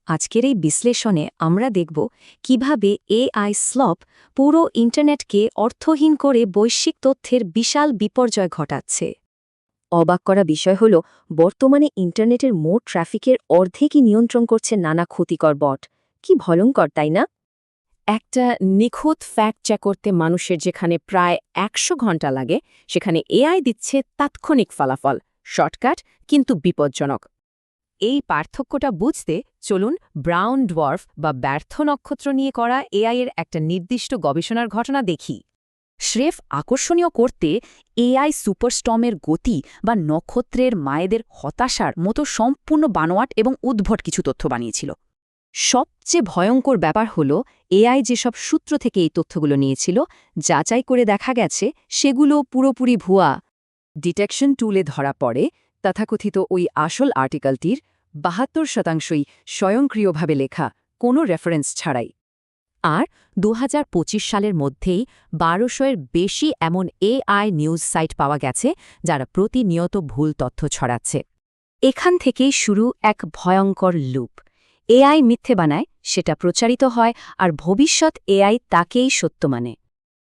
আজকের এই বিশ্লেষণে আমরা দেখব কিভাবে এআই স্লপ পুরো ইন্টারনেটকে অর্থহীন করে বৈশ্বিক তথ্যের বিশাল বিপর্যয় ঘটাচ্ছে। অবাক করা বিষয় হল, বর্তমানে ইন্টারনেটের মোট ট্রাফিকের অর্ধেকই নিয়ন্ত্রণ করছে নানা ক্ষতিকর বট। কি ভয়ঙ্কর, তাই না? একটা নিখুঁত ফ্যাক্ট চেক করতে মানুষের যেখানে প্রায় ১০০ ঘন্টা লাগে, সেখানে এআই দিচ্ছে তাৎক্ষণিক ফলাফল, শর্টকাট কিন্তু বিপজ্জনক। এই পার্থক্যটা বুঝতে চলুন ব্রাউন ডোয়ার্ফ বা ব্যর্থ নক্ষত্র নিয়ে করা এআইয়ের একটা নির্দিষ্ট গবেষণার ঘটনা দেখি। স্রেফ আকর্ষণীয় করতে এআই সুপারস্টর্মের গতি বা নক্ষত্রের মায়েদের হতাশার মতো সম্পূর্ণ বানোয়াট এবং উদ্ভট কিছু তথ্য বানিয়েছিল। সবচেয়ে ভয়ঙ্কর ব্যাপার হল, এআই যেসব সূত্র থেকে এই তথ্যগুলো নিয়েছিল, যাচাই করে দেখা গেছে সেগুলো পুরোপুরি ভুয়া। ডিটেকশন টুলে ধরা পড়ে তথাকথিত ওই আসল আর্টিকেলটির ৭২% স্বয়ংক্রিয়ভাবে লেখা, কোনো রেফারেন্স ছাড়াই। আর ২০২৫ সালের মধ্যেই ১২০০-এর বেশি এমন এআই নিউজ সাইট পাওয়া গেছে যারা প্রতিনিয়ত ভুল তথ্য ছড়াচ্ছে। এখান থেকেই শুরু এক ভয়ঙ্কর লুপ। এআই মিথ্যে বানায়, সেটা প্রচারিত হয়, আর ভবিষ্যৎ এআই তাকেই সত্য মানে।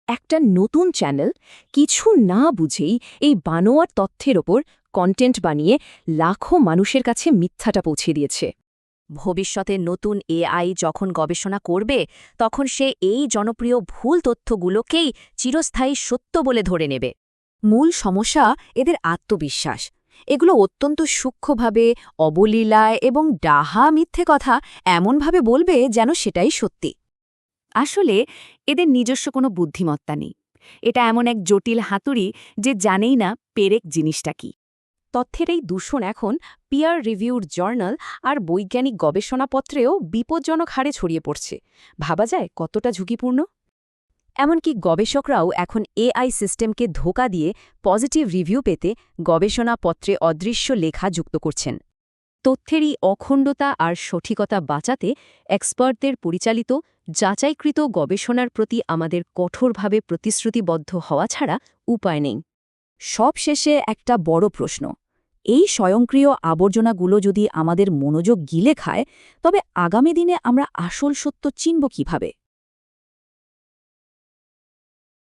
একটা নতুন চ্যানেল কিছু না বুঝেই এই বানোয়ার তথ্যের ওপর কন্টেন্ট বানিয়ে লাখো মানুষের কাছে মিথ্যাটা পৌঁছে দিয়েছে। ভবিষ্যতে নতুন এআই যখন গবেষণা করবে, তখন সে এই জনপ্রিয় ভুল তথ্যগুলোকেই চিরস্থায়ী সত্য বলে ধরে নেবে। মূল সমস্যা এদের আত্মবিশ্বাস। এগুলো অত্যন্ত সূক্ষ্মভাবে, অবলীলায় এবং ডাহা মিথ্যে কথা এমনভাবে বলবে যেন সেটাই সত্যি। আসলে এদের নিজস্ব কোনো বুদ্ধিমত্তা নেই। এটা এমন এক জটিল হাতুড়ি যে জানেই না পেরেক জিনিসটা কি। তথ্যের এই দূষণ এখন পিয়ার রিভিউড জার্নাল আর বৈজ্ঞানিক গবেষণাপত্রেও বিপজ্জনক হারে ছড়িয়ে পড়ছে। ভাবা যায় কতটা ঝুঁকিপূর্ণ। এমনকি গবেষকরাও এখন এআই সিস্টেমকে ধোঁকা দিয়ে পজিটিভ রিভিউ পেতে গবেষণাপত্রে অদৃশ্য লেখা যুক্ত করছেন। তথ্যেরই অখণ্ডতা আর সঠিকতা বাঁচাতে এক্সপার্টদের পরিচালিত যাচাইকৃত গবেষণার প্রতি আমাদের কঠোরভাবে প্রতিশ্রুতিবদ্ধ হওয়া ছাড়া উপায় নেই। সবশেষে একটা বড় প্রশ্ন, এই স্বয়ংক্রিয় আবর্জনাগুলো যদি আমাদের মনোযোগ গিলে খায়, তবে আগামী দিনে আমরা আসল সত্য চিনব কিভাবে?